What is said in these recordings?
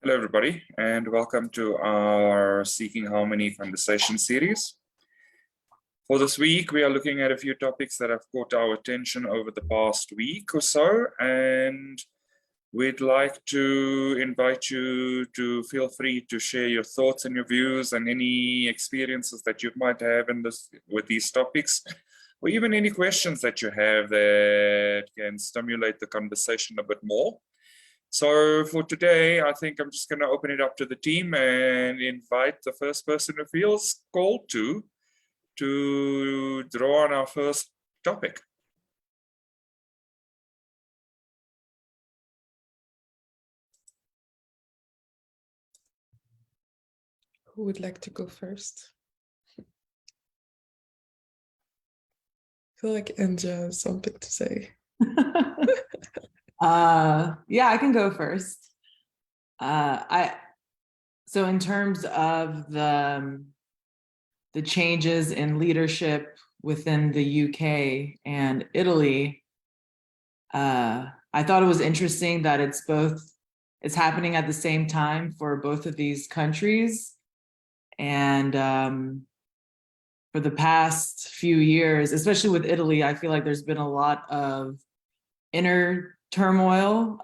Hello, everybody, and welcome to our Seeking Harmony Conversation series. For this week, we are looking at a few topics that have caught our attention over the past week or so, and we'd like to invite you to feel free to share your thoughts and your views and any experiences that you might have in this with these topics, or even any questions that you have that can stimulate the conversation a bit more. So for today, I think I'm just going to open it up to the team and invite the first person who feels called to draw on our first topic. Who would like to go first? I feel like Anja has something to say. Yeah, I can go first. So in terms of the changes in leadership within the UK and Italy, I thought it was interesting that it's happening at the same time for both of these countries. And for the past few years, especially with Italy, I feel like there's been a lot of inner turmoil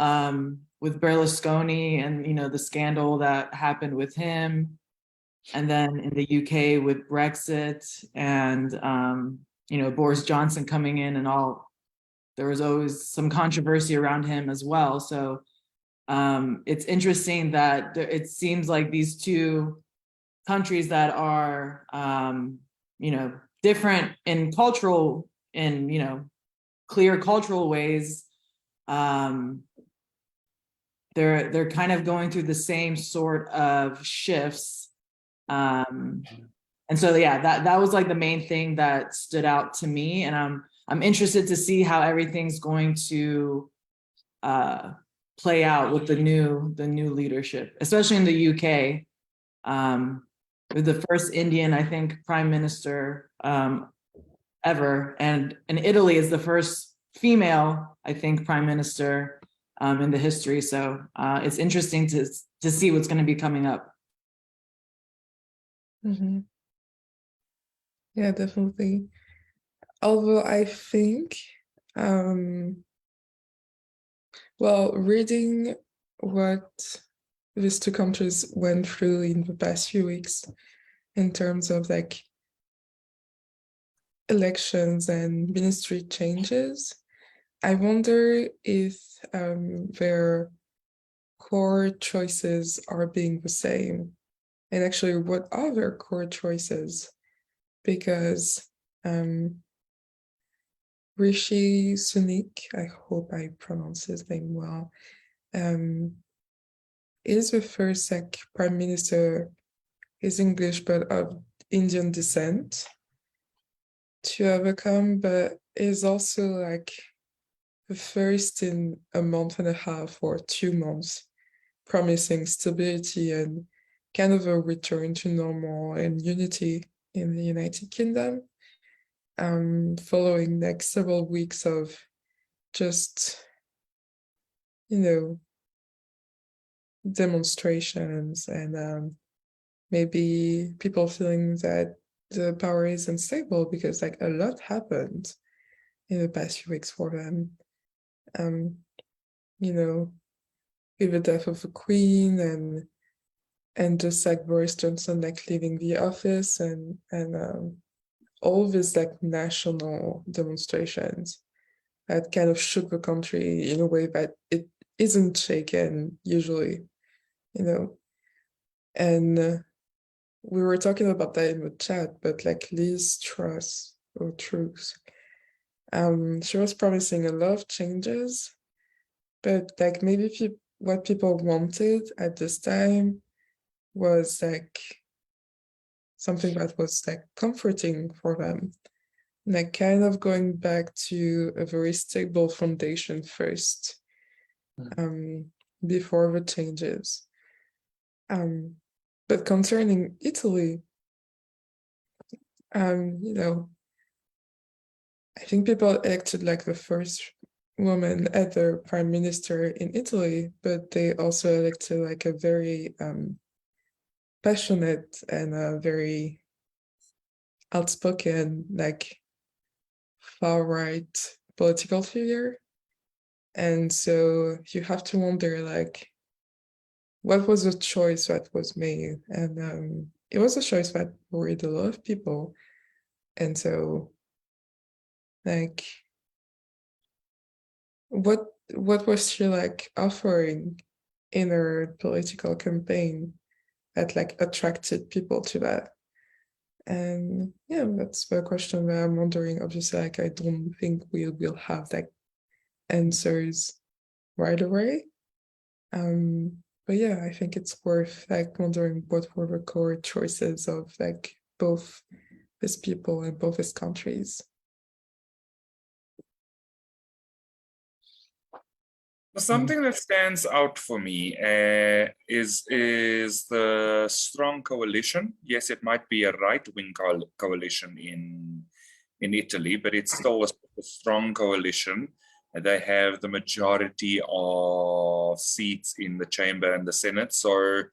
with Berlusconi and the scandal that happened with him, and then in the UK with Brexit and Boris Johnson coming in and all. There was always some controversy around him as well. So it's interesting that it seems like these two countries that are different in cultural clear cultural ways, they're kind of going through the same sort of shifts, and so yeah, that was like the main thing that stood out to me, and I'm interested to see how everything's going to play out with the new leadership, especially in the UK, with the first Indian, I think, prime minister ever, and in Italy is the first female, I think, prime minister in the history. So it's interesting to see what's going to be coming up. Mm-hmm. Yeah, definitely. Although I think, reading what these two countries went through in the past few weeks in terms of like elections and ministry changes, I wonder if their core choices are being the same. And actually, what are their core choices? Because Rishi Sunak, I hope I pronounce his name well, is the first prime minister, is English but of Indian descent, to ever come, but is also like the first in a month and a half or 2 months, promising stability and kind of a return to normal and unity in the United Kingdom, following next several weeks of just, demonstrations and maybe people feeling that the power is unstable because like a lot happened in the past few weeks for them. With the death of the Queen and just like Boris Johnson like leaving the office and all these like national demonstrations that kind of shook the country in a way that it isn't shaken usually, and we were talking about that in the chat, but like Liz Truss or Truss, she was promising a lot of changes, but like maybe what people wanted at this time was like something that was like comforting for them, like kind of going back to a very stable foundation first, before the changes. But concerning Italy, I think people elected like the first woman as the prime minister in Italy, but they also elected like a very passionate and a very outspoken, like far-right political figure. And so you have to wonder, like, what was the choice that was made? And it was a choice that worried a lot of people. And so, like, what was she like offering in her political campaign that like attracted people to that? And yeah, that's the question that I'm wondering. Obviously, like I don't think we will have like answers right away. But yeah, I think it's worth like wondering what were the core choices of like both these people and both these countries. Something that stands out for me is the strong coalition. Yes, it might be a right-wing coalition in Italy, but it's still a strong coalition. They have the majority of seats in the chamber and the Senate. So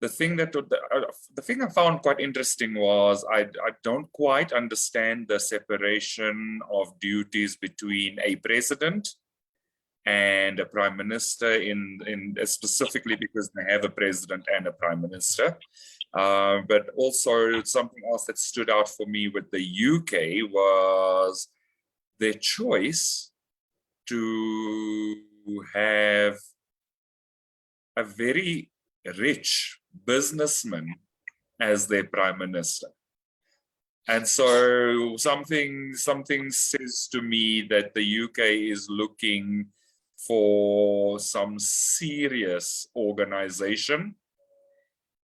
the thing I found quite interesting was I don't quite understand the separation of duties between a president and a prime minister in specifically because they have a president and a prime minister. But also something else that stood out for me with the UK was their choice to have a very rich businessman as their prime minister. And so something says to me that the UK is looking for some serious organization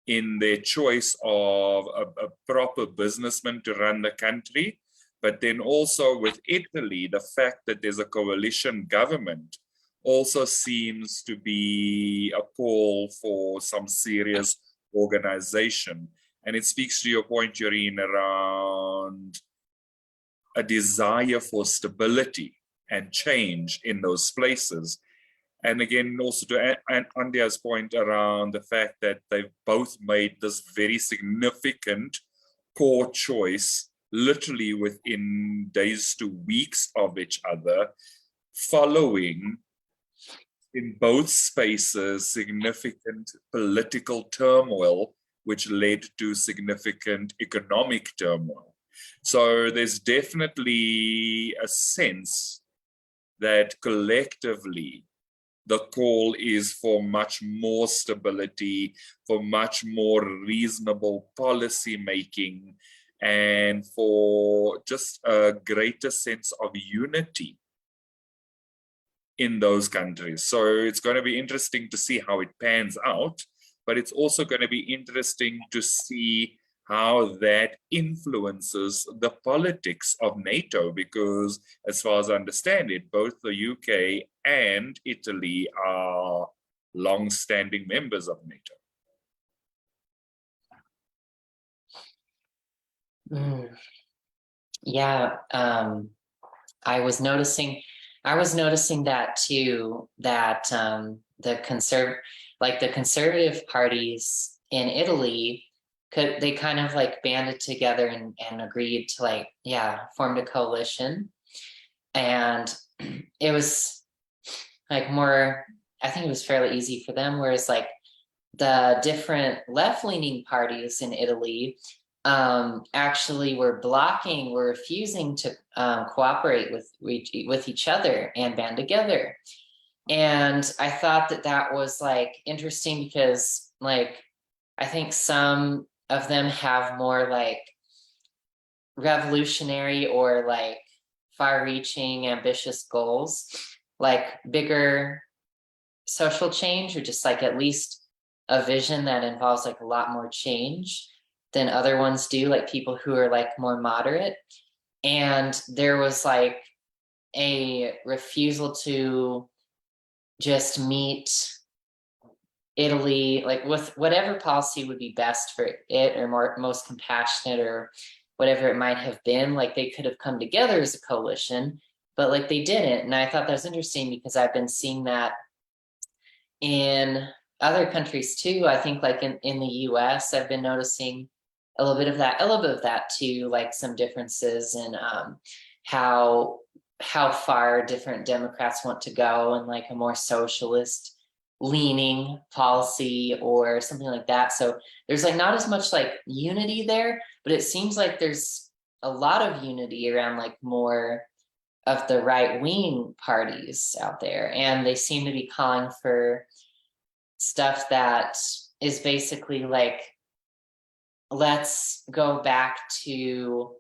in their choice of a proper businessman to run the country. But then also with Italy, the fact that there's a coalition government also seems to be a call for some serious organization. And it speaks to your point, Joreen, around a desire for stability and change in those places. And again, also to Andia's point around the fact that they've both made this very significant core choice, literally within days to weeks of each other, following in both spaces significant political turmoil, which led to significant economic turmoil. So there's definitely a sense that collectively the call is for much more stability, for much more reasonable policy making, and for just a greater sense of unity in those countries. So it's going to be interesting to see how it pans out, but it's also going to be interesting to see how that influences the politics of NATO, because as far as I understand it, both the UK and Italy are long-standing members of NATO. Yeah, I was noticing that too, that the conservative parties in Italy they kind of like banded together and agreed to like, formed a coalition. And it was like more, I think it was fairly easy for them, whereas like the different left-leaning parties in Italy actually were refusing to cooperate with each other and band together. And I thought that was like interesting because like I think some of them have more like revolutionary or like far-reaching ambitious goals, like bigger social change, or just like at least a vision that involves like a lot more change than other ones do, like people who are like more moderate. And there was like a refusal to just meet Italy, like with whatever policy would be best for it, or most compassionate, or whatever it might have been. Like they could have come together as a coalition, but like they didn't. And I thought that was interesting because I've been seeing that in other countries too. I think like in the US, I've been noticing a little bit of that too, like some differences in how far different Democrats want to go and like a more socialist leaning policy or something like that. So there's like not as much like unity there, but it seems like there's a lot of unity around like more of the right wing parties out there, and they seem to be calling for stuff that is basically like, let's go back to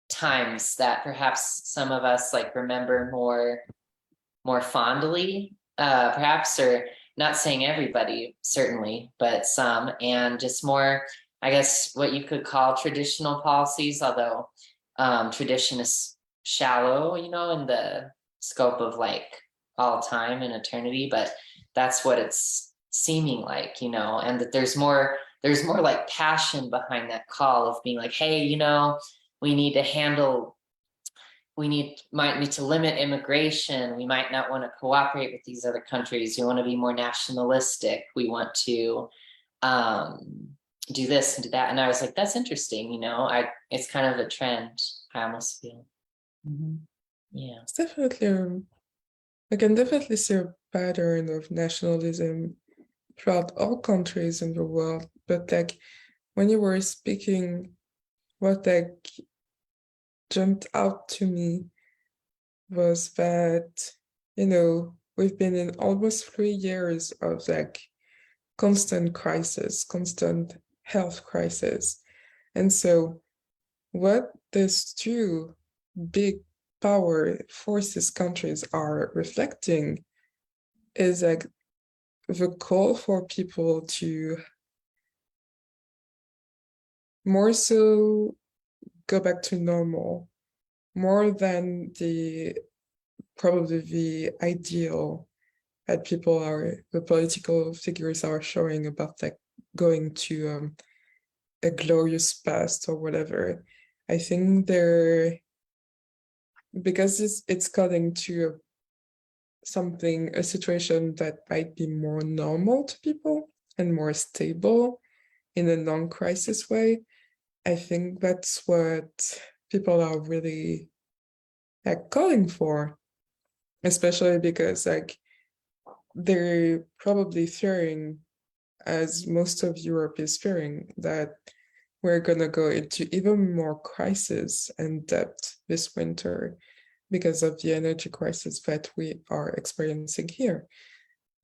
times that perhaps some of us like remember more fondly, perhaps, or not saying everybody certainly, but some, and just more, I guess, what you could call traditional policies, although tradition is shallow, you know, in the scope of like all time and eternity, but that's what it's seeming like, you know, and that there's more like passion behind that call of being like, hey, you know, we need to handle, might need to limit immigration. We might not want to cooperate with these other countries. We want to be more nationalistic. We want to do this and do that. And I was like, that's interesting, you know, it's kind of a trend, I almost feel. Yeah. It's definitely, I can definitely see a pattern of nationalism throughout all countries in the world. But like when you were speaking, what like jumped out to me was that, you know, we've been in almost 3 years of like constant crisis, constant health crisis. And so what these two big power forces countries are reflecting is like the call for people to more so go back to normal, more than probably the ideal that the political figures are showing about like going to a glorious past or whatever. I think because it's cutting to a situation that might be more normal to people and more stable in a non-crisis way. I think that's what people are really like calling for, especially because like they're probably fearing, as most of Europe is fearing, that we're gonna go into even more crisis and debt this winter because of the energy crisis that we are experiencing here.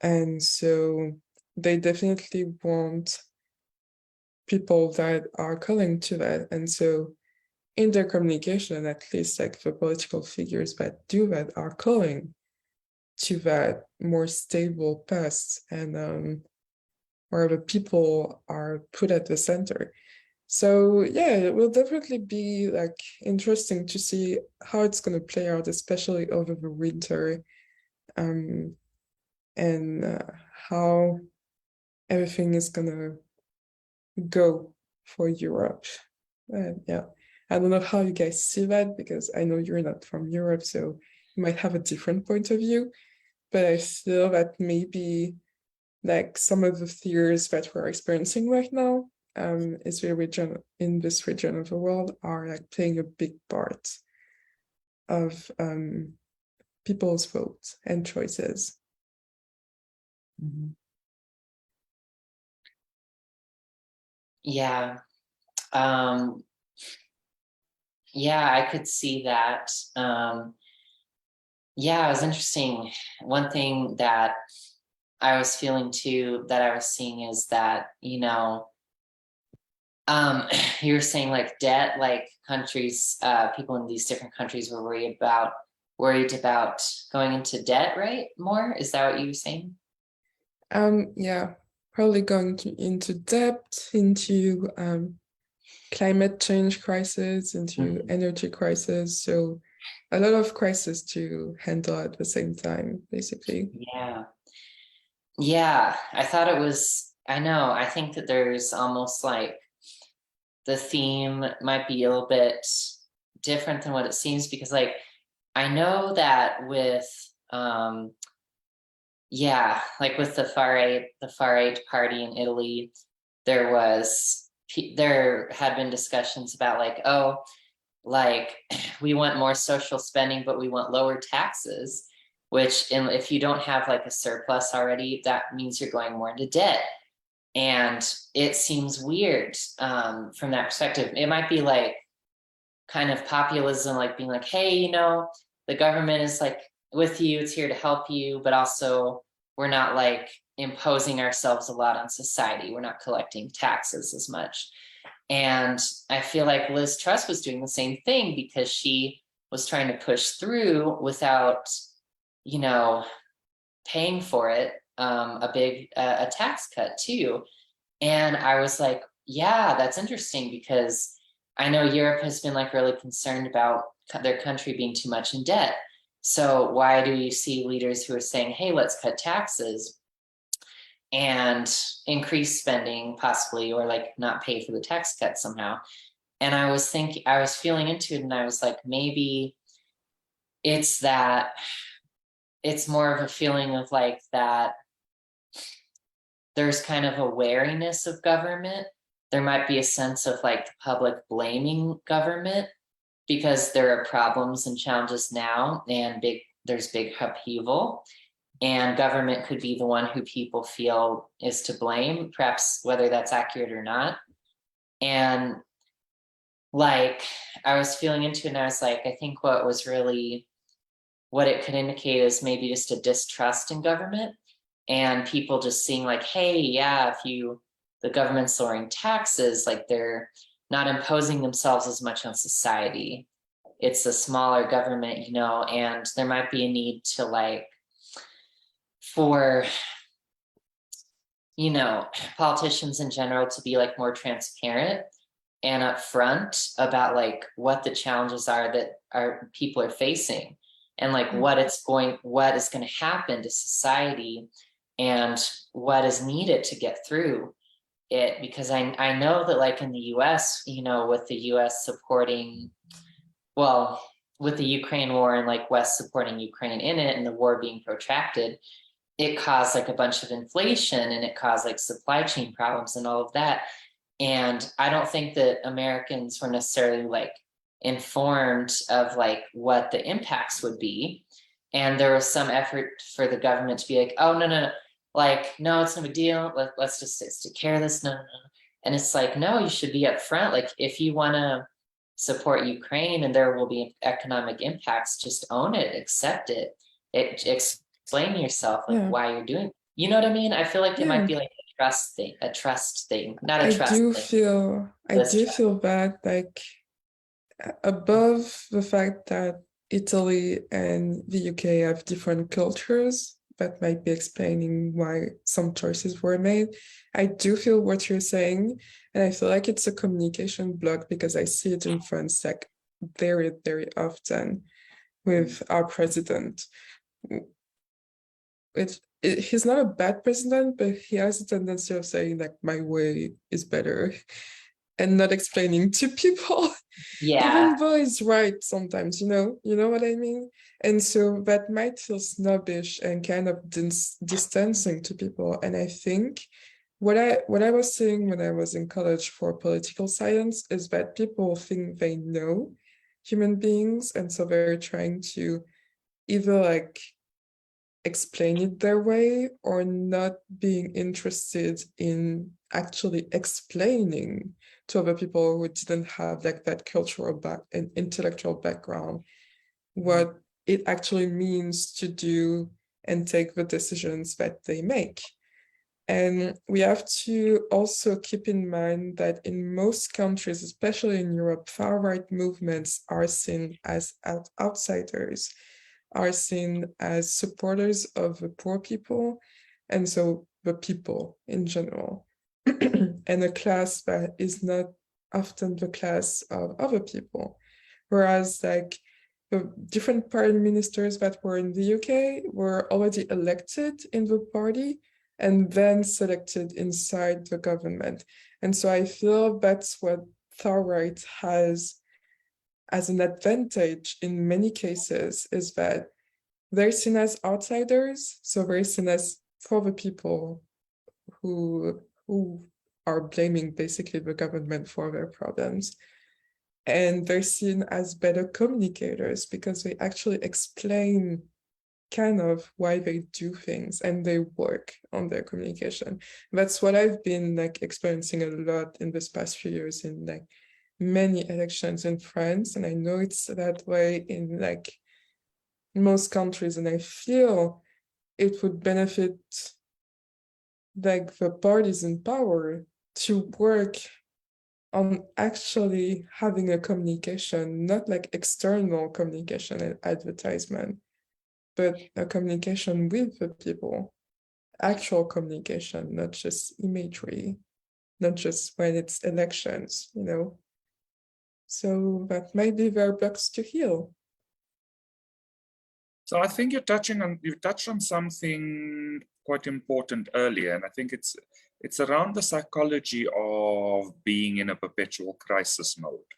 And so they definitely want people that are calling to that. And so in their communication, at least like the political figures that do that are calling to that more stable past and where the people are put at the center. So yeah, it will definitely be like interesting to see how it's going to play out, especially over the winter, and how everything is going to go for Europe. Yeah, I don't know how you guys see that because I know you're not from Europe, so you might have a different point of view. But I feel that maybe like some of the fears that we're experiencing right now in this region of the world are like playing a big part of people's votes and choices. Yeah. Yeah, I could see that. Yeah, it was interesting. One thing that I was feeling too, that I was seeing is that, you know, you were saying like debt, like countries, people in these different countries were worried about going into debt, right? More? Is that what you were saying? Yeah, probably going into debt, into climate change crisis, into energy crisis. So a lot of crises to handle at the same time, basically. Yeah, I thought it was, I think that there's almost like the theme might be a little bit different than what it seems, because like I know that with yeah, like with the far right party in Italy, there had been discussions about like, oh, like we want more social spending, but we want lower taxes, which if you don't have like a surplus already, that means you're going more into debt. And it seems weird from that perspective. It might be like kind of populism, like being like, hey, you know, the government is like with you, it's here to help you, but also we're not like imposing ourselves a lot on society. We're not collecting taxes as much. And I feel like Liz Truss was doing the same thing because she was trying to push through without, you know, paying for it, a big a tax cut too. And I was like, yeah, that's interesting, because I know Europe has been like really concerned about their country being too much in debt. So why do you see leaders who are saying, hey, let's cut taxes and increase spending possibly, or like not pay for the tax cut somehow? And I was feeling into it, and I was like, maybe it's that it's more of a feeling of like that there's kind of a wariness of government. There might be a sense of like the public blaming government because there are problems and challenges now, and there's big upheaval, and government could be the one who people feel is to blame, perhaps whether that's accurate or not. And like I was feeling into it, and I was like, I think what it could indicate is maybe just a distrust in government, and people just seeing like, hey, yeah, the government's lowering taxes, like they're not imposing themselves as much on society. It's a smaller government, you know, and there might be a need to like, for, you know, politicians in general to be like more transparent and upfront about like what the challenges are that our people are facing, and like what is going to happen to society and what is needed to get through it. Because I know that like in the US, you know, with the US supporting, well, with the Ukraine war and like West supporting Ukraine in it, and the war being protracted, it caused like a bunch of inflation, and it caused like supply chain problems and all of that. And I don't think that Americans were necessarily like informed of like what the impacts would be. And there was some effort for the government to be like, oh, no, like, no, it's no big deal. Let's just take care of this. No. And it's like, no, you should be upfront. Like, if you want to support Ukraine and there will be economic impacts, just own it, accept it. Explain yourself like why you're doing it. You know what I mean? I feel like it might be like a trust thing, not a I trust do thing. feel bad, like above the fact that Italy and the UK have different cultures that might be explaining why some choices were made. I do feel what you're saying, and I feel like it's a communication block, because I see it in France like very, very often with our president. He's not a bad president, but he has a tendency of saying like my way is better and not explaining to people. Even though it's right sometimes, you know what I mean? And so that might feel snobbish and kind of distancing to people. And I think what I was saying when I was in college for political science is that people think they know human beings, and so they're trying to either like explain it their way, or not being interested in actually explaining to other people who didn't have like that cultural and intellectual background what it actually means to do and take the decisions that they make. And we have to also keep in mind that in most countries, especially in Europe, far-right movements are seen as outsiders, are seen as supporters of the poor people, and so the people in general, and a class that is not often the class of other people. Whereas like the different prime ministers that were in the UK were already elected in the party and then selected inside the government. And so I feel that's what far right has as an advantage in many cases is that they're seen as outsiders, so they're seen as for the people who are blaming basically the government for their problems. And they're seen as better communicators because they actually explain kind of why they do things and they work on their communication. That's what I've been like experiencing a lot in this past few years in like many elections in France, and I know it's that way in like most countries, and I feel it would benefit like the parties in power to work on actually having a communication, not like external communication and advertisement, but a communication with the people, actual communication, not just imagery, not just when it's elections, you know. So that might be their blocks to heal. So I think you touched on something quite important earlier, and I think it's around the psychology of being in a perpetual crisis mode.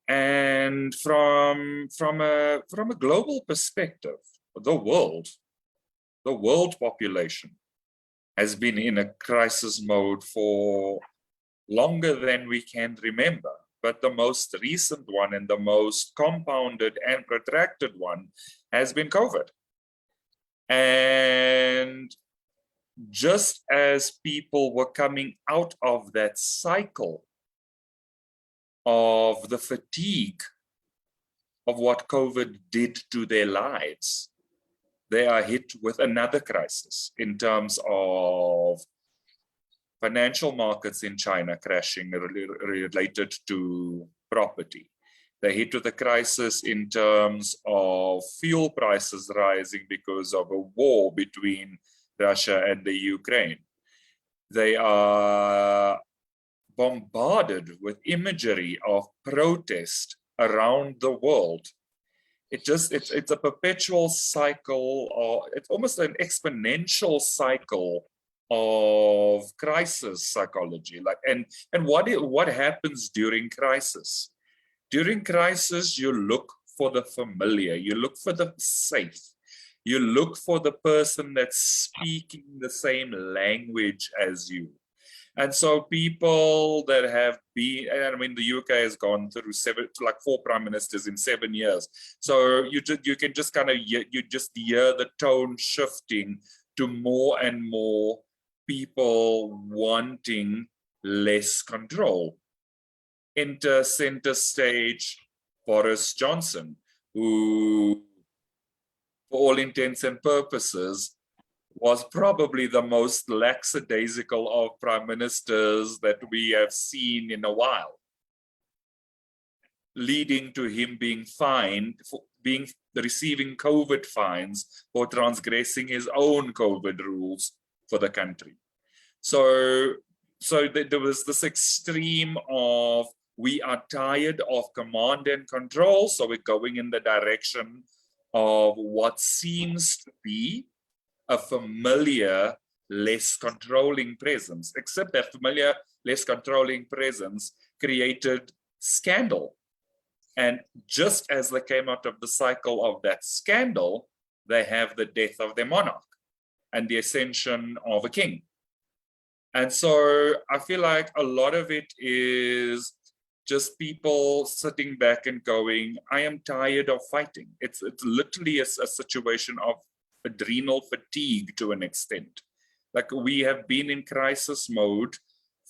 And from a global perspective, the world population has been in a crisis mode for longer than we can remember. But the most recent one and the most compounded and protracted one has been COVID. And just as people were coming out of that cycle of the fatigue of what COVID did to their lives, they are hit with another crisis in terms of financial markets in China crashing related to property. They hit with a crisis in terms of fuel prices rising because of a war between Russia and the Ukraine. They are bombarded with imagery of protest around the world. It's a perpetual cycle, or it's almost an exponential cycle of crisis psychology. And what happens during crisis? During crisis, you look for the familiar, you look for the safe, you look for the person that's speaking the same language as you. And so people that have been, I mean, the UK has gone through 4 prime ministers in 7 years. So you can just kind of, you just hear the tone shifting to more and more people wanting less control. Enter center stage Boris Johnson, who, for all intents and purposes, was probably the most lackadaisical of prime ministers that we have seen in a while, leading to him being fined, receiving COVID fines for transgressing his own COVID rules for the country. So there was this extreme of, we are tired of command and control, so we're going in the direction of what seems to be a familiar, less controlling presence, except that familiar, less controlling presence created scandal. And just as they came out of the cycle of that scandal, they have the death of their monarch and the ascension of a king. And so I feel like a lot of it is just people sitting back and going, I am tired of fighting. It's literally a situation of adrenal fatigue to an extent. Like, we have been in crisis mode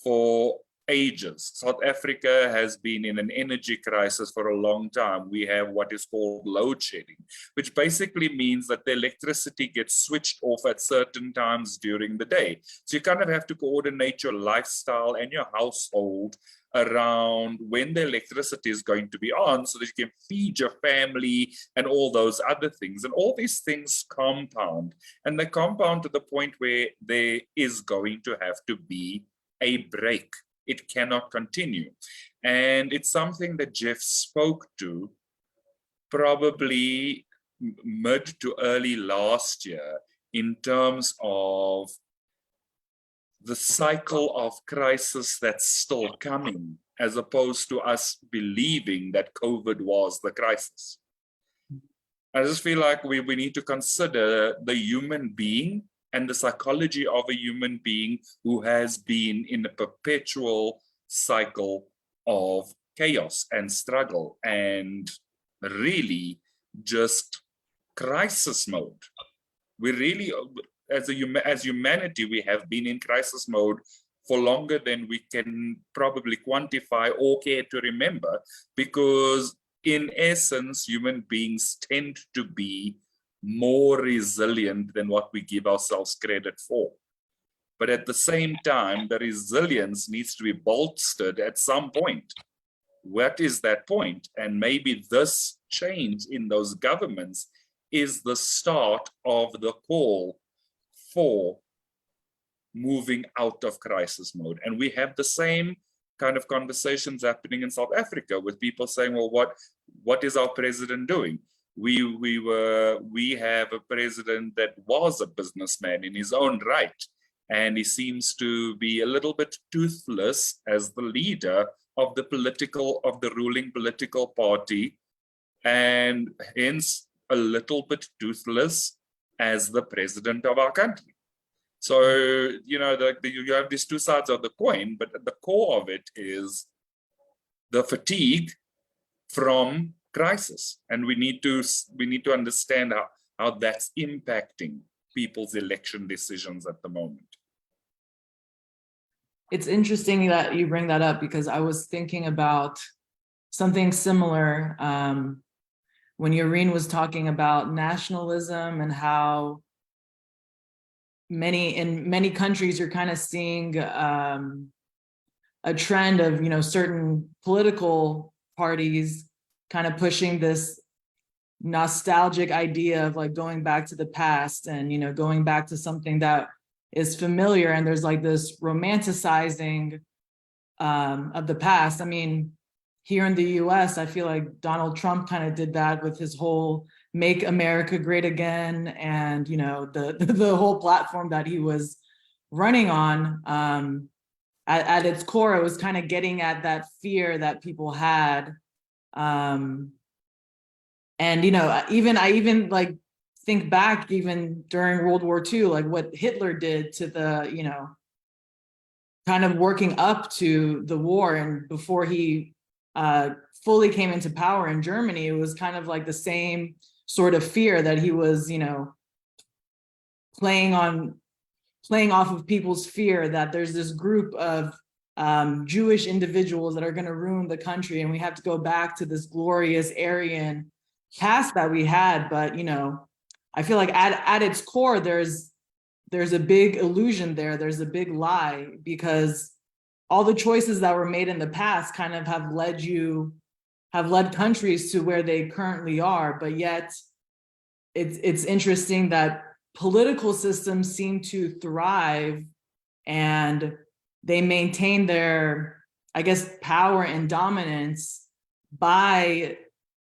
for ages. South Africa has been in an energy crisis for a long time. We have what is called load shedding, which basically means that the electricity gets switched off at certain times during the day. So you kind of have to coordinate your lifestyle and your household around when the electricity is going to be on so that you can feed your family and all those other things. And all these things compound, and they compound to the point where there is going to have to be a break. It cannot continue. And it's something that Jeff spoke to probably mid to early last year in terms of the cycle of crisis that's still coming as opposed to us believing that COVID was the crisis. I just feel like we need to consider the human being and the psychology of a human being who has been in a perpetual cycle of chaos and struggle and really just crisis mode. We really, as humanity, we have been in crisis mode for longer than we can probably quantify or care to remember, because in essence, human beings tend to be more resilient than what we give ourselves credit for. But at the same time, the resilience needs to be bolstered at some point. What is that point? And maybe this change in those governments is the start of the call for moving out of crisis mode. And we have the same kind of conversations happening in South Africa with people saying, well, what is our president doing? We have a president that was a businessman in his own right, and he seems to be a little bit toothless as the leader of the ruling political party, and hence a little bit toothless as the president of our country. So, you know, you have these two sides of the coin, but at the core of it is the fatigue from crisis. And we need to understand how that's impacting people's election decisions at the moment. It's interesting that you bring that up, because I was thinking about something similar when Yoreen was talking about nationalism and how in many countries you're kind of seeing a trend of, you know, certain political parties kind of pushing this nostalgic idea of like going back to the past and, you know, going back to something that is familiar, and there's like this romanticizing of the past. I mean, here in the US, I feel like Donald Trump kind of did that with his whole Make America Great Again, and, you know, the whole platform that he was running on. At its core, it was kind of getting at that fear that people had. And, you know, I even like think back even during World War II, like what Hitler did to the, you know, kind of working up to the war, and before he fully came into power in Germany, it was kind of like the same sort of fear that he was, you know, playing off of people's fear that there's this group of Jewish individuals that are going to ruin the country, and we have to go back to this glorious Aryan past that we had. But, you know, I feel like at its core, there's a big illusion there. There's a big lie, because all the choices that were made in the past kind of have led countries to where they currently are. But yet it's interesting that political systems seem to thrive, and they maintain their, I guess, power and dominance by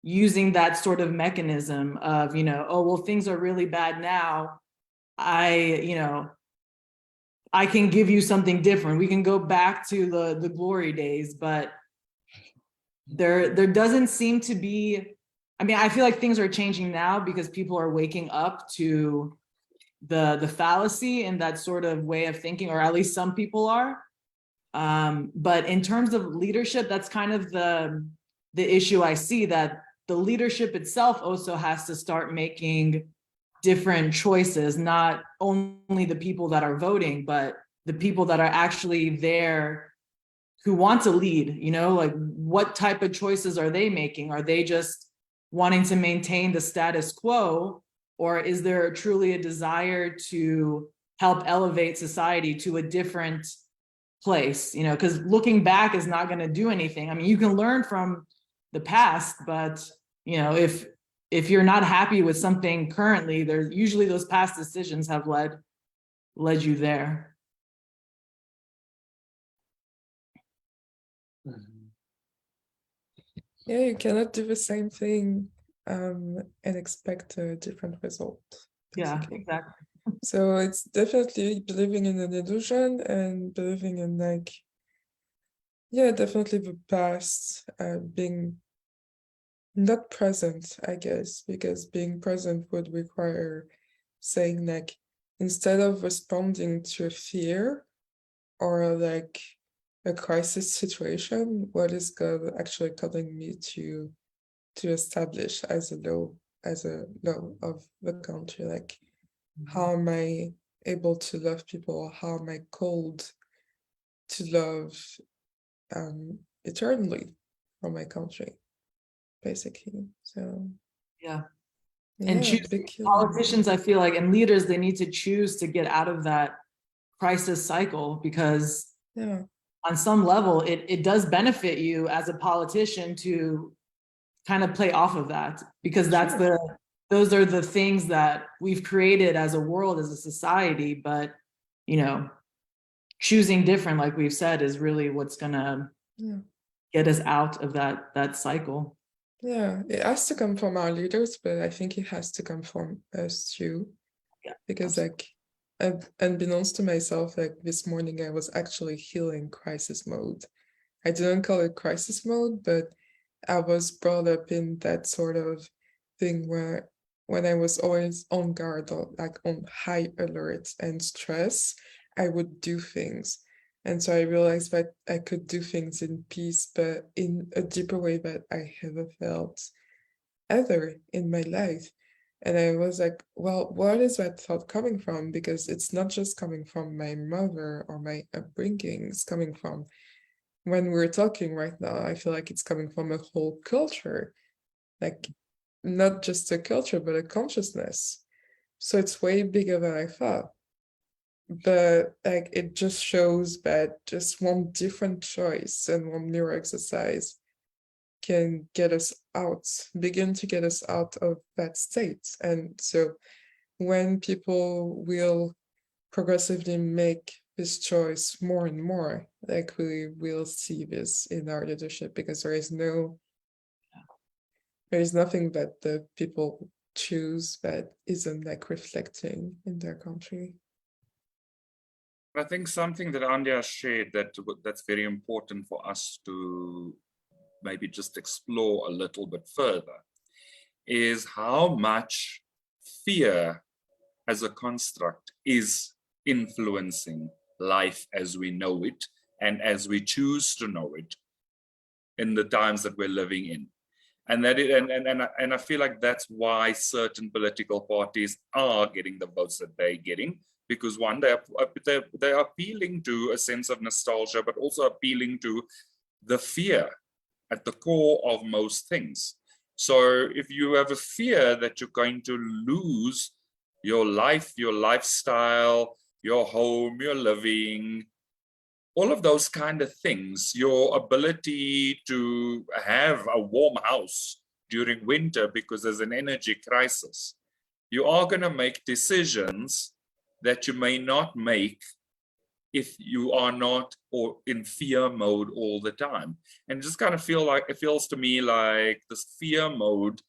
using that sort of mechanism of, you know, oh, well, things are really bad now. You know, I can give you something different. We can go back to the glory days, but there doesn't seem to be, I mean, I feel like things are changing now because people are waking up to the fallacy and that sort of way of thinking, or at least some people are. But in terms of leadership, that's kind of the issue I see, that the leadership itself also has to start making different choices, not only the people that are voting, but the people that are actually there who want to lead. You know, like, what type of choices are they making? Are they just wanting to maintain the status quo, or is there truly a desire to help elevate society to a different place? You know, because looking back is not going to do anything. I mean, you can learn from the past, but, you know, if you're not happy with something currently, there's usually those past decisions have led you there. Yeah, you cannot do the same thing and expect a different result. Yeah, basically. exactly. So it's definitely believing in an illusion and believing in like Yeah, definitely the past, being not present, I guess, because being present would require saying like, instead of responding to a fear or like a crisis situation, what is God actually calling me to establish as a law of the country? Like, how am I able to love people? How am I called to love eternally for my country, basically? So Yeah. And yeah, choosing big politicians, I feel like, and leaders, they need to choose to get out of that crisis cycle, because yeah, on some level it does benefit you as a politician to kind of play off of that, because sure. those are the things that we've created as a world, as a society. But choosing different, like we've said, is really what's gonna Yeah. get us out of that cycle. Yeah, it has to come from our leaders, but I think it has to come from us too. Yeah, Because absolutely. unbeknownst to myself, like this morning I was actually healing crisis mode. I didn't call it crisis mode, but I was brought up in that sort of thing where when I was always on guard or like on high alert and stress, I would do things. And so I realized that I could do things in peace, but in a deeper way that I ever felt ever in my life. And I was like, well, what is that thought coming from? Because it's not just coming from my mother or my upbringing, it's coming from when we're talking right now. I feel like it's coming from a whole culture, like not just a culture, but a consciousness. So it's way bigger than I thought. But like it just shows that just one different choice and one mirror exercise can get us out, begin to get us out of that state. And so when people will progressively make this choice more and more, like we will see this in our leadership, because there is nothing that the people choose that isn't like reflecting in their country. I think something that Andrea shared that's very important for us to maybe just explore a little bit further is how much fear as a construct is influencing life as we know it and as we choose to know it in the times that we're living in. And I feel like that's why certain political parties are getting the votes that they're getting, because one, they're appealing to a sense of nostalgia, but also appealing to the fear at the core of most things. So if you have a fear that you're going to lose your life, your lifestyle, your home, your living, all of those kind of things, your ability to have a warm house during winter because there's an energy crisis, you are going to make decisions that you may not make if you are not or in fear mode all the time. And just kind of it feels to me like this fear mode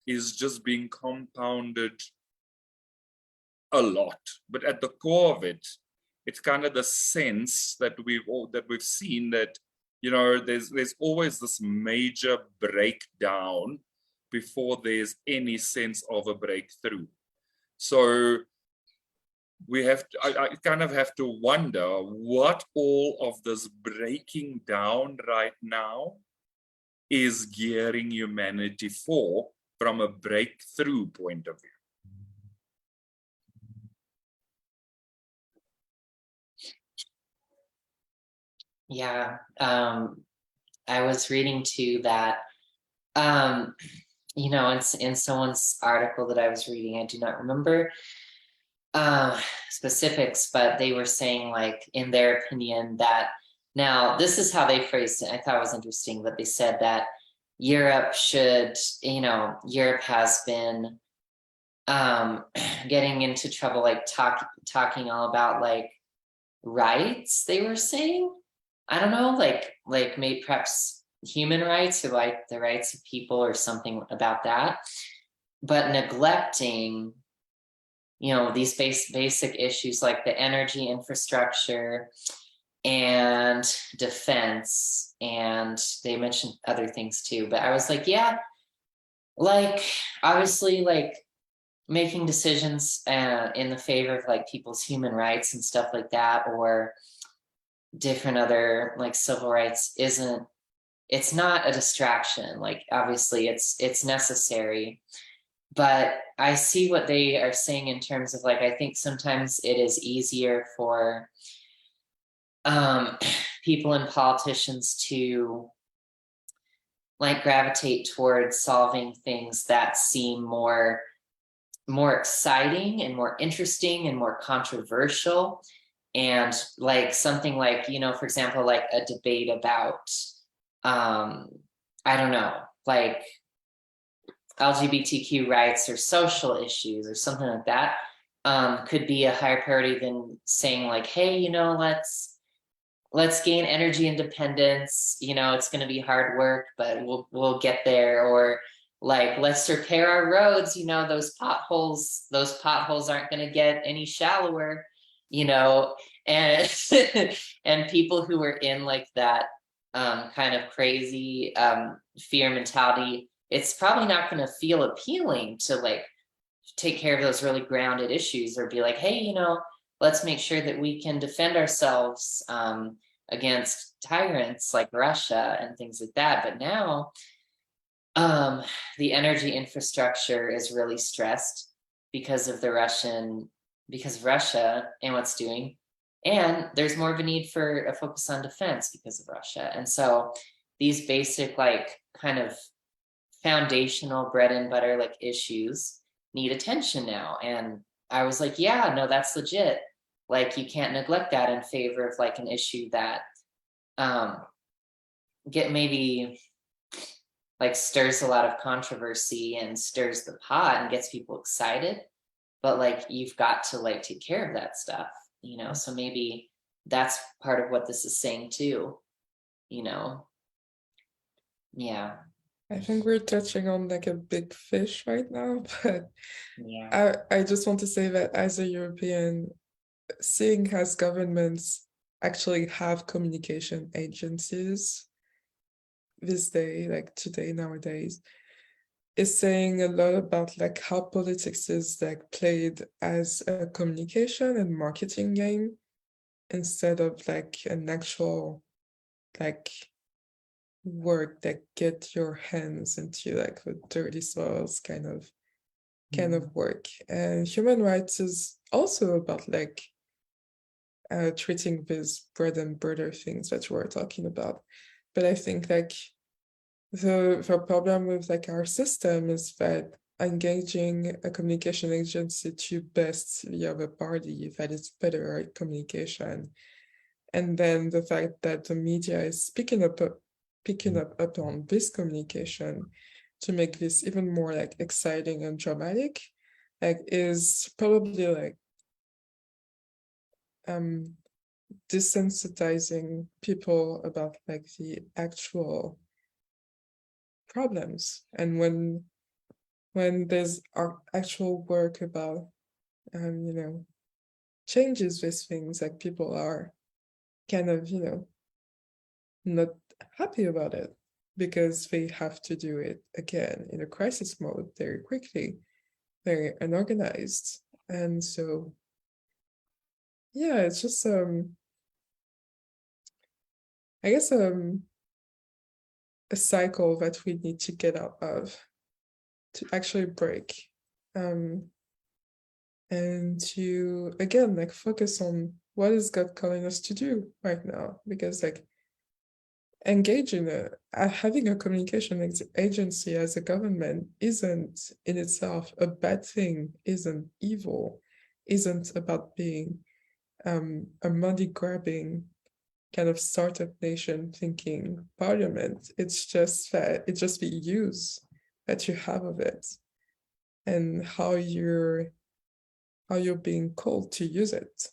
is just being compounded a lot. But at the core of it, it's kind of the sense that we've seen that there's always this major breakdown before there's any sense of a breakthrough. So I kind of have to wonder what all of this breaking down right now is gearing humanity for from a breakthrough point of view. Yeah, I was reading too that, in someone's article that I was reading, I do not remember specifics, but they were saying, like, in their opinion, that now this is how they phrased it. I thought it was interesting, but they said that Europe has been getting into trouble, like talking all about like rights, they were saying. I don't know, like maybe perhaps human rights or like the rights of people or something about that, but neglecting, these basic issues like the energy infrastructure and defense, and they mentioned other things too. But I was like, yeah, like obviously, like making decisions in the favor of like people's human rights and stuff like that, or different other like civil rights it's not a distraction. Like obviously it's necessary, but I see what they are saying in terms of like, I think sometimes it is easier for people and politicians to like gravitate towards solving things that seem more exciting and more interesting and more controversial, and like something like, you know, for example, like a debate about I don't know, like LGBTQ rights or social issues or something like that, could be a higher priority than saying like, hey, you know, let's gain energy independence. You know, it's going to be hard work, but we'll get there. Or like, let's repair our roads. You know, those potholes aren't going to get any shallower. You know, and and people who are in like that kind of crazy fear mentality, it's probably not going to feel appealing to like take care of those really grounded issues, or be like, hey, you know, let's make sure that we can defend ourselves against tyrants like Russia and things like that. But now the energy infrastructure is really stressed because of Russia and what's doing. And there's more of a need for a focus on defense because of Russia. And so these basic, like kind of foundational bread and butter, like issues need attention now. And I was like, yeah, no, that's legit. Like you can't neglect that in favor of like an issue that maybe like stirs a lot of controversy and stirs the pot and gets people excited. But like you've got to like take care of that stuff, you know. So maybe that's part of what this is saying too, you know. Yeah. I think we're touching on like a big fish right now, but Yeah. I just want to say that as a European, seeing as governments actually have communication agencies this day, like today, nowadays, is saying a lot about like how politics is like played as a communication and marketing game instead of like an actual like work that get your hands into like the dirty soils kind of work. And human rights is also about like treating these bread and butter things that you were talking about. But I think like the problem with like our system is that engaging a communication agency to best the other party that is better at communication, and then the fact that the media is picking up on this communication to make this even more like exciting and dramatic, like is probably like desensitizing people about like the actual problems. And when there's actual work about you know, changes with things, like people are kind of, you know, not happy about it because they have to do it again in a crisis mode very quickly, very unorganized. And so yeah, it's just I guess a cycle that we need to get out of, to actually break, and to again like focus on what is God calling us to do right now. Because like engaging having a communication agency as a government isn't in itself a bad thing, isn't evil, isn't about being a money grabbing kind of startup nation thinking parliament. It's just that it's just the use that you have of it and how you're being called to use it.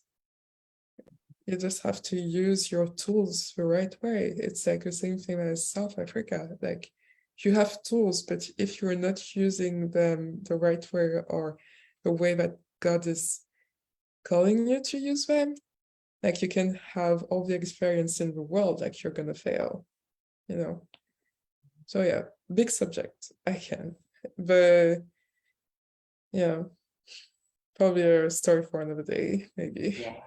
You just have to use your tools the right way. It's like the same thing as South Africa. Like you have tools, but if you're not using them the right way or the way that God is calling you to use them, Like you can have all the experience in the world, like you're gonna fail, you know. So yeah, big subject. I can, but yeah, probably a story for another day, maybe. Yeah.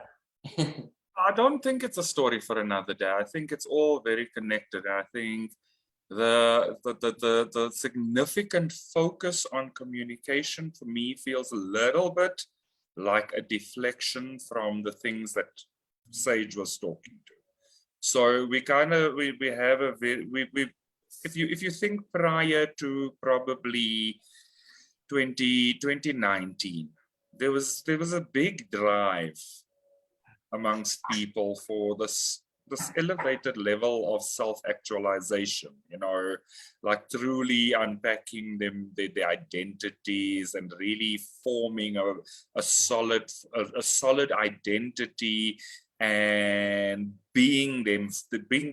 I don't think it's a story for another day. I think it's all very connected. I think the significant focus on communication for me feels a little bit like a deflection from the things that Sage was talking to. So we kind of we have a very we if you think prior to probably 2019, there was a big drive amongst people for this elevated level of self-actualization, you know, like truly unpacking their identities and really forming a solid identity and being their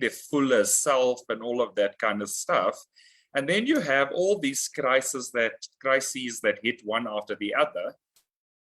fuller self and all of that kind of stuff. And then you have all these crises that hit one after the other,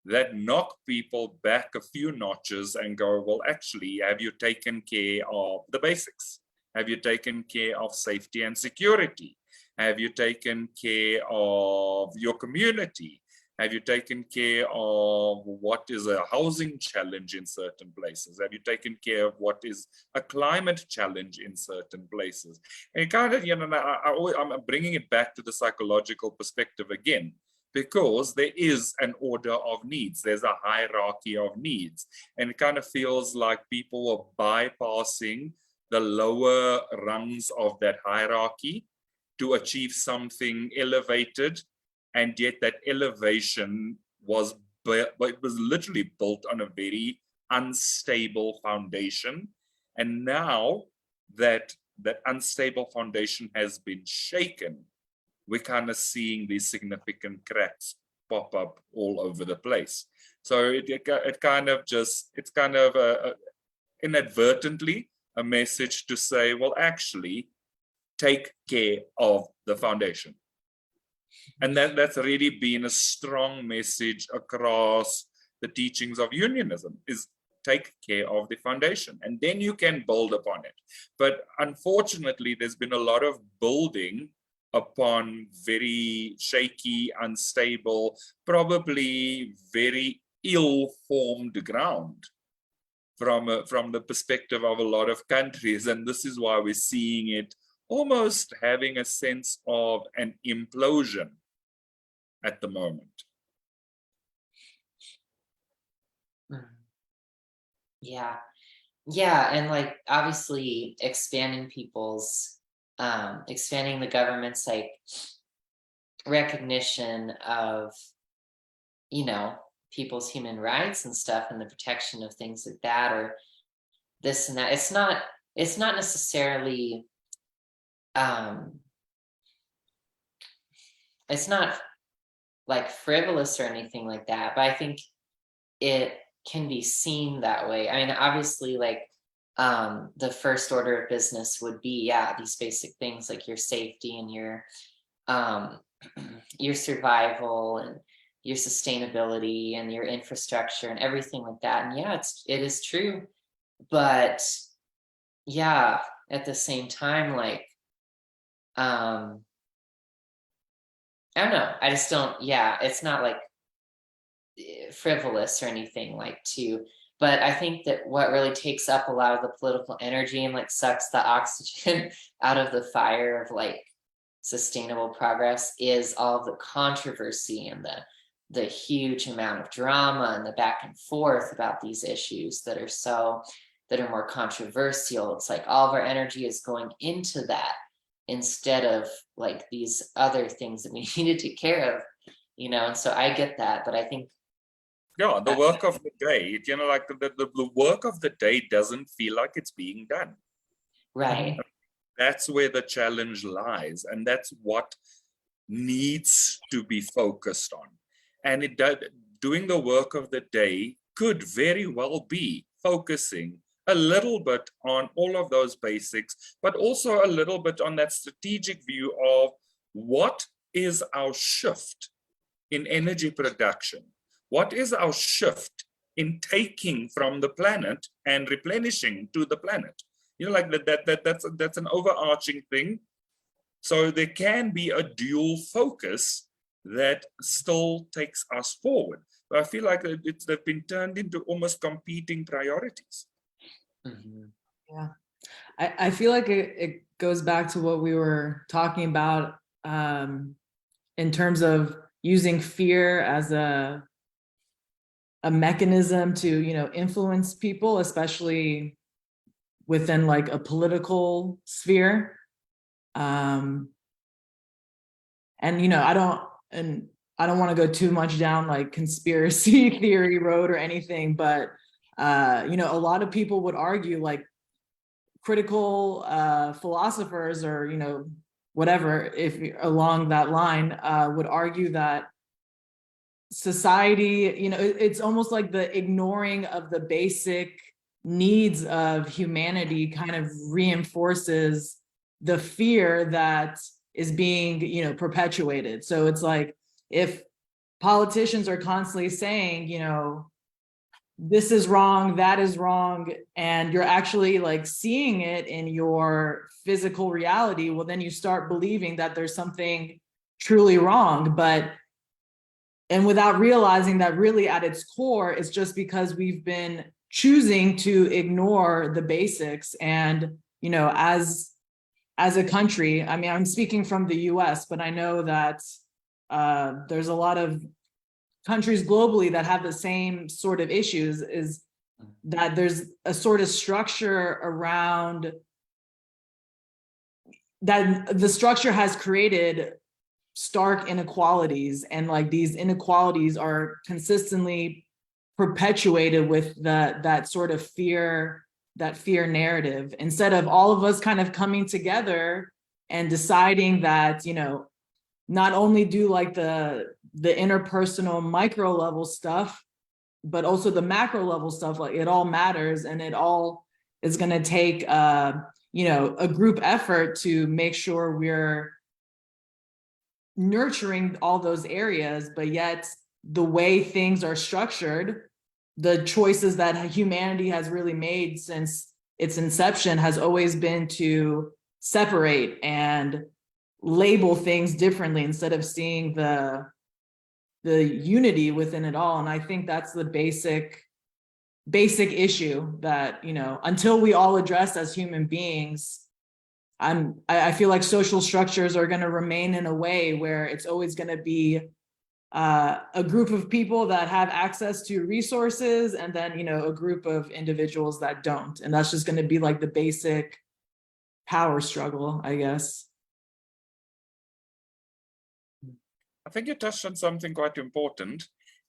that knock people back a few notches and go, well, actually, have you taken care of the basics? Have you taken care of safety and security? Have you taken care of your community? Have you taken care of what is a housing challenge in certain places? Have you taken care of what is a climate challenge in certain places? And kind of, you know, I'm bringing it back to the psychological perspective again, because there is an order of needs. There's a hierarchy of needs. And it kind of feels like people are bypassing the lower rungs of that hierarchy to achieve something elevated. And yet that elevation was literally built on a very unstable foundation. And now that that unstable foundation has been shaken, we're kind of seeing these significant cracks pop up all over the place. So it's kind of inadvertently a message to say, well, actually, take care of the foundation. And that's really been a strong message across the teachings of unionism, is take care of the foundation, and then you can build upon it. But unfortunately, there's been a lot of building upon very shaky, unstable, probably very ill-formed ground from the perspective of a lot of countries. And this is why we're seeing it almost having a sense of an implosion at the moment. Yeah. And like obviously expanding the government's like recognition of, you know, people's human rights and stuff, and the protection of things like that, or this and that. It's not necessarily it's not like frivolous or anything like that, but I think it can be seen that way. I mean, obviously, like the first order of business would be, yeah, these basic things like your safety and your survival and your sustainability and your infrastructure and everything like that. And yeah, it is true, but yeah, at the same time, like I don't know, I just don't, yeah, it's not like frivolous or anything like to, but I think that what really takes up a lot of the political energy and like sucks the oxygen out of the fire of like sustainable progress is all of the controversy and the huge amount of drama and the back and forth about these issues that are more controversial. It's like all of our energy is going into that instead of like these other things that we need to take care of, you know. And so I get that, but I think the work of the day, you know, like the work of the day doesn't feel like it's being done. Right. That's where the challenge lies, and that's what needs to be focused on. And doing the work of the day could very well be focusing a little bit on all of those basics, but also a little bit on that strategic view of what is our shift in energy production? What is our shift in taking from the planet and replenishing to the planet. You know, like that's an overarching thing. So there can be a dual focus that still takes us forward. But I feel like they've been turned into almost competing priorities. Yeah, I feel like it goes back to what we were talking about in terms of using fear as a mechanism to, you know, influence people, especially within like a political sphere. And you know, I don't want to go too much down like conspiracy theory road or anything, but you know, a lot of people would argue, like critical philosophers or, you know, whatever, if along that line, would argue that society, you know, it's almost like the ignoring of the basic needs of humanity kind of reinforces the fear that is being, you know, perpetuated. So it's like, if politicians are constantly saying, you know, this is wrong, that is wrong, and you're actually like seeing it in your physical reality, well, then you start believing that there's something truly wrong. And without realizing that really at its core, it's just because we've been choosing to ignore the basics. And, you know, as a country, I mean, I'm speaking from the US, but I know that there's a lot of countries globally that have the same sort of issues, is that there's a sort of structure around that. The structure has created stark inequalities, and like these inequalities are consistently perpetuated with that sort of fear, that fear narrative, instead of all of us kind of coming together and deciding that, you know, not only do like the interpersonal micro level stuff, but also the macro level stuff, like it all matters, and it all is going to take you know, a group effort to make sure we're nurturing all those areas. But yet the way things are structured, the choices that humanity has really made since its inception has always been to separate and label things differently instead of seeing the unity within it all. And I think that's the basic issue that, you know, until we all address as human beings, I feel like social structures are going to remain in a way where it's always going to be a group of people that have access to resources, and then, you know, a group of individuals that don't. And that's just going to be like the basic power struggle, I guess. I think you touched on something quite important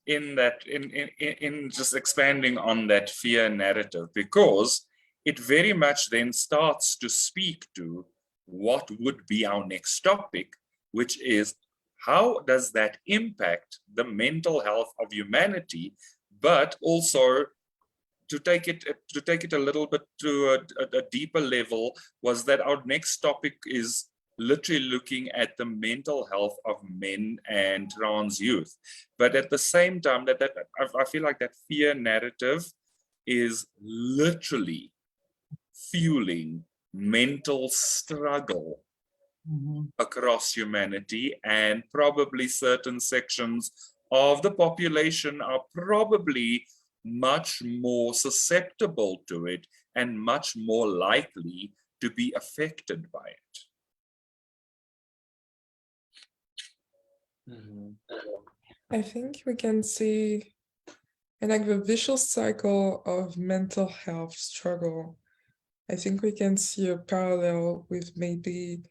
in that, in just expanding on that fear narrative, because it very much then starts to speak to what would be our next topic, which is how does that impact the mental health of humanity, but also to take it a little bit to a deeper level, was that our next topic is literally looking at the mental health of men and trans youth. But at the same time, I feel like that fear narrative is literally fueling mental struggle across humanity, and probably certain sections of the population are probably much more susceptible to it and much more likely to be affected by it. I think we can see in like the vicious cycle of mental health struggle. I think we can see a parallel with maybe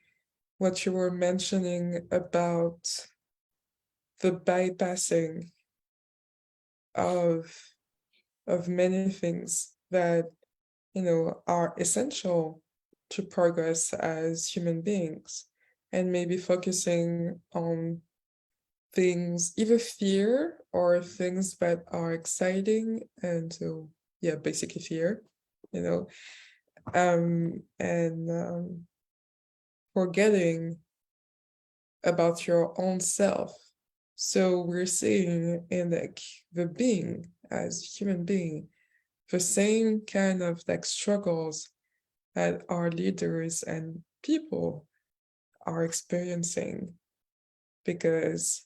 what you were mentioning about the bypassing of many things that, you know, are essential to progress as human beings, and maybe focusing on things, either fear or things that are exciting, and so yeah, basically fear, you know, and forgetting about your own self. So we're seeing in like the being as human being, the same kind of like struggles that our leaders and people are experiencing. Because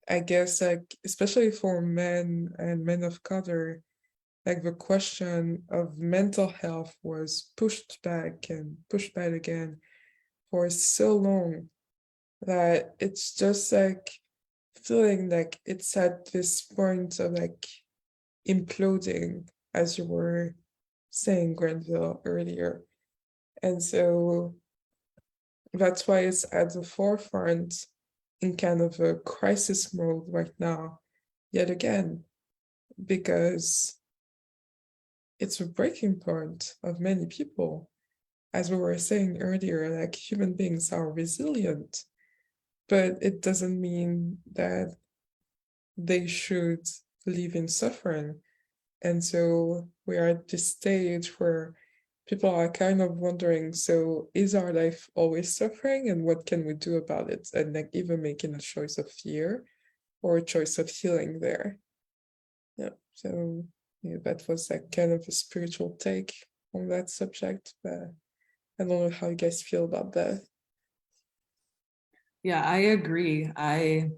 I guess like especially for men and men of color, like the question of mental health was pushed back and pushed back again for so long that it's just like feeling like it's at this point of like imploding, as you were saying, Grenville, earlier. And so that's why it's at the forefront in kind of a crisis mode right now, yet again, because it's a breaking point of many people. As we were saying earlier, like human beings are resilient, but it doesn't mean that they should live in suffering. And so we are at this stage where people are kind of wondering, so is our life always suffering, and what can we do about it? And like even making a choice of fear or a choice of healing there. Yeah, so yeah, that was like kind of a spiritual take on that subject, but I don't know how you guys feel about that. Yeah, I agree. I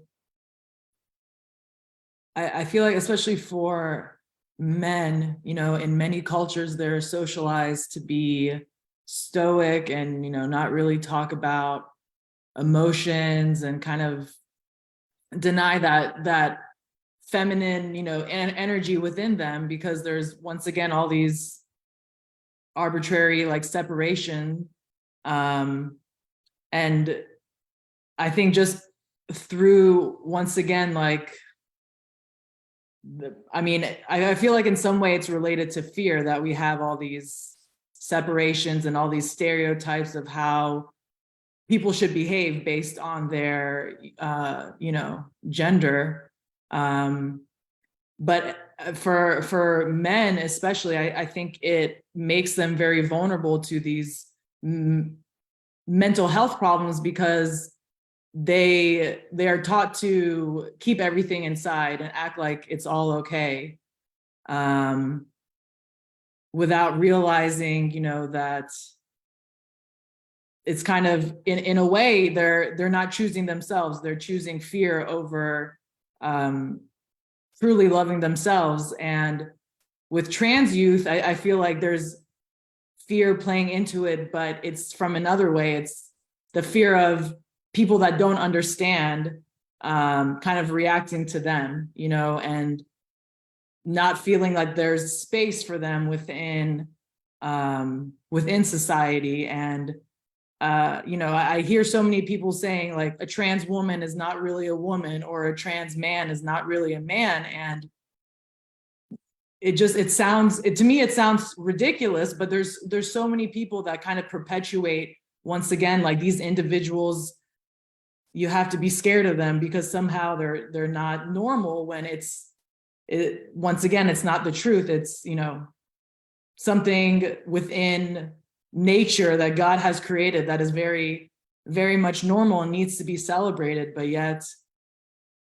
feel like, especially for men, you know, in many cultures, they're socialized to be stoic and, you know, not really talk about emotions and kind of deny that feminine, you know, energy within them, because there's once again all these arbitrary like separation. And I think just through, once again, like, I mean, I feel like in some way it's related to fear that we have all these separations and all these stereotypes of how people should behave based on their, you know, gender. But for men especially, I think it makes them very vulnerable to these mental health problems, because they are taught to keep everything inside and act like it's all okay, without realizing, you know, that it's kind of in a way they're not choosing themselves, they're choosing fear over truly loving themselves. And with trans youth, I feel like there's fear playing into it, but it's from another way. It's the fear of people that don't understand, kind of reacting to them, you know, and not feeling like there's space for them within society. And you know, I hear so many people saying like a trans woman is not really a woman, or a trans man is not really a man. And to me it sounds ridiculous, but there's so many people that kind of perpetuate, once again, like these individuals, you have to be scared of them because somehow they're not normal, when once again, it's not the truth. It's, you know, something within nature that God has created that is very, very much normal and needs to be celebrated. But yet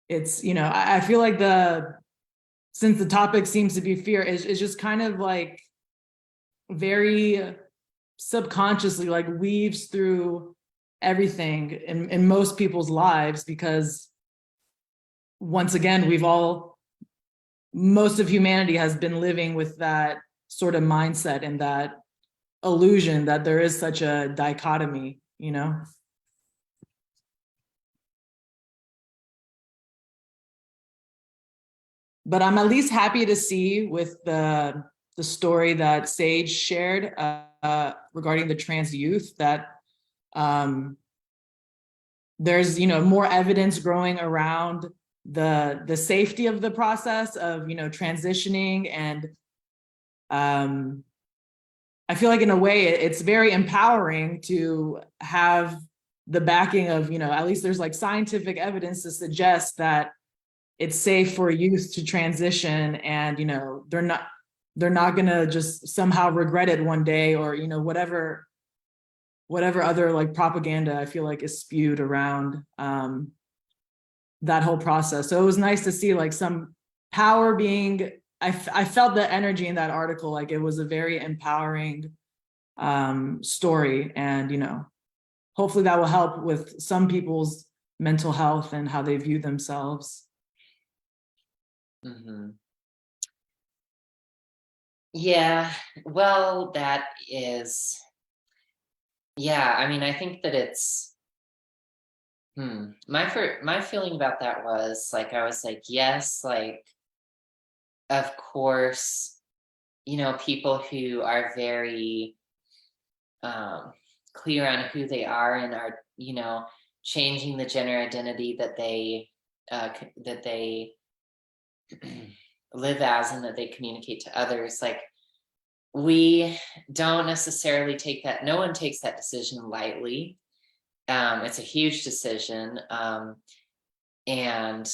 it's, you know, I feel like since the topic seems to be fear, is just kind of like very subconsciously like weaves through everything in most people's lives, because once again, most of humanity has been living with that sort of mindset and that illusion that there is such a dichotomy, you know? But I'm at least happy to see with the story that Sage shared regarding the trans youth, that there's, you know, more evidence growing around the safety of the process of, you know, transitioning. And I feel like in a way it's very empowering to have the backing of, you know, at least there's like scientific evidence to suggest that it's safe for youth to transition, and, you know, they're not gonna just somehow regret it one day, or, you know, whatever other like propaganda I feel like is spewed around that whole process. So it was nice to see like some power being, I felt the energy in that article, like it was a very empowering story. And, you know, hopefully that will help with some people's mental health and how they view themselves. Mm-hmm. Yeah, well, that is, yeah, I mean, I think that it's, my feeling about that was like, I was like, yes, like, of course, you know, people who are very clear on who they are and are, you know, changing the gender identity that they live as and that they communicate to others, like, we don't necessarily take that, no one takes that decision lightly. It's a huge decision, and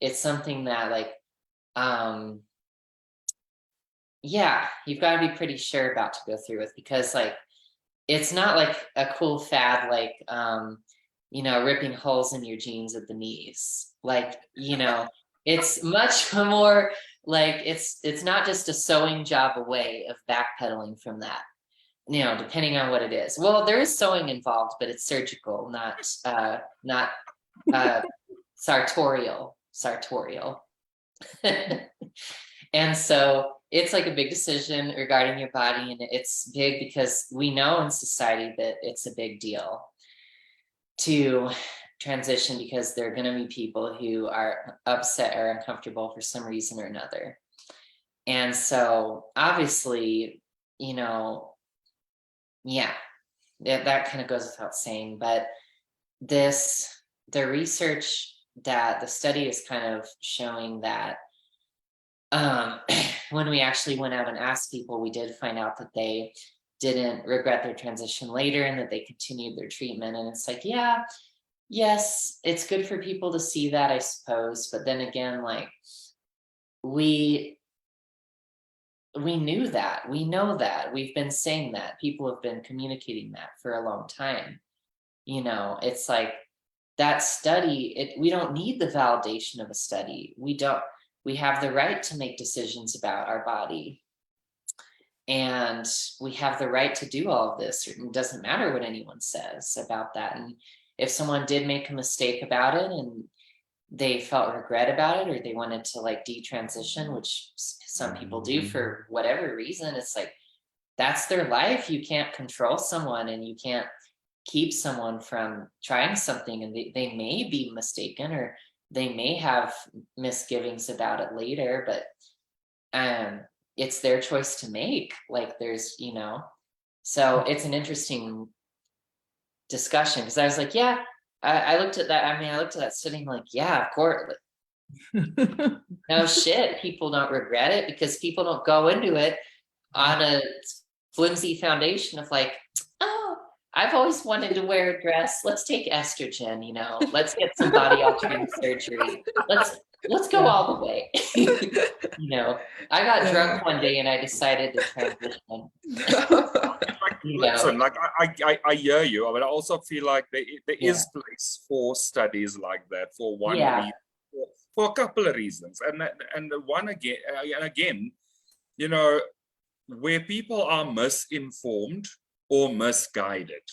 it's something that, like, yeah, you've got to be pretty sure about to go through with, because, like, it's not like a cool fad, like, you know, ripping holes in your jeans at the knees, like, you know, it's much more like, it's not just a sewing job away of backpedaling from that, you know, depending on what it is. Well, there is sewing involved, but it's surgical, not sartorial. And so it's like a big decision regarding your body, and it's big because we know in society that it's a big deal to transition, because there are going to be people who are upset or uncomfortable for some reason or another. And so obviously, you know, yeah, that kind of goes without saying, but the research, that the study is kind of showing that when we actually went out and asked people, we did find out that they didn't regret their transition later, and that they continued their treatment. And it's like, yeah, yes, it's good for people to see that, I suppose. But then again, like, we knew that, we know that, we've been saying that, people have been communicating that for a long time. You know, it's like that study, we don't need the validation of a study. We have the right to make decisions about our body, and we have the right to do all of this. It doesn't matter what anyone says about that. And if someone did make a mistake about it and they felt regret about it, or they wanted to, like, detransition, which some people do for whatever reason, it's like, that's their life. You can't control someone, and you can't keep someone from trying something, and they may be mistaken, or they may have misgivings about it later, but it's their choice to make. Like, there's, you know, so it's an interesting discussion, because I was like, yeah, I looked at that. I mean, I looked at that sitting like, yeah, of course. No shit, people don't regret it, because people don't go into it on a flimsy foundation of like, oh, I've always wanted to wear a dress. Let's take estrogen, you know, let's get some body altering surgery. Let's go all the way. You know, I got drunk one day and I decided to transition. You know? Listen, like, I hear you, but I also feel like there is place for studies like that for one reason, for a couple of reasons, and one again, you know, where people are misinformed or misguided,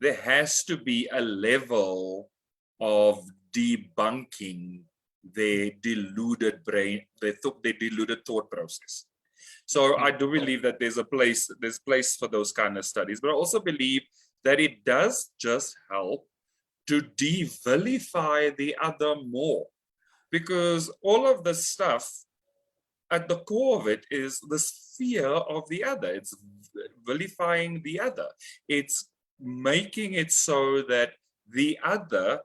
there has to be a level of debunking their deluded brain, their deluded thought process. So I do believe that there's place for those kind of studies, but I also believe that it does just help to de-vilify the other more, because all of the stuff at the core of it is this fear of the other. It's vilifying the other. It's making it so that the other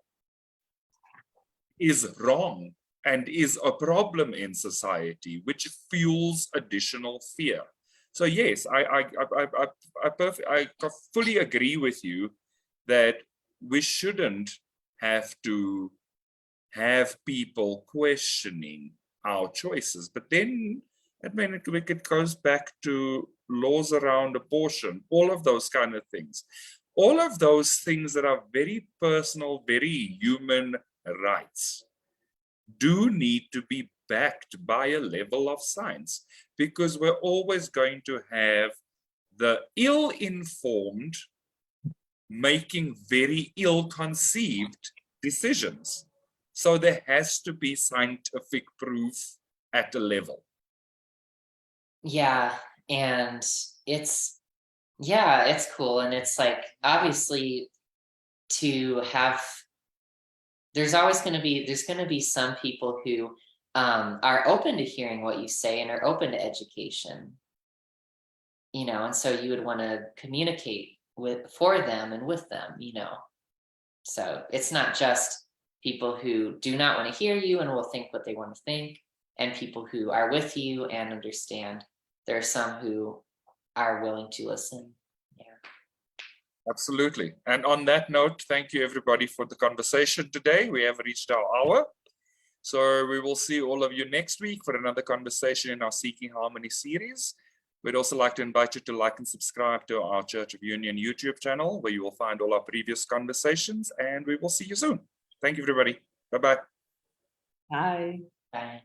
is wrong and is a problem in society, which fuels additional fear. So yes, I fully agree with you that we shouldn't have to have people questioning our choices. But then, I mean, it goes back to laws around abortion, all of those kind of things. All of those things that are very personal, very human rights do need to be backed by a level of science, because we're always going to have the ill-informed making very ill-conceived decisions. So there has to be scientific proof at a level. Yeah, and it's cool. And it's like, obviously, to have, there's going to be some people who are open to hearing what you say and are open to education, you know, and so you would want to communicate for them and with them, you know. So it's not just people who do not want to hear you and will think what they want to think, and people who are with you and understand. There are some who are willing to listen. Yeah. Absolutely. And on that note, thank you everybody for the conversation today. We have reached our hour. So we will see all of you next week for another conversation in our Seeking Harmony series. We'd also like to invite you to like and subscribe to our Church of Union YouTube channel, where you will find all our previous conversations, and we will see you soon. Thank you, everybody. Bye-bye. Bye. Bye.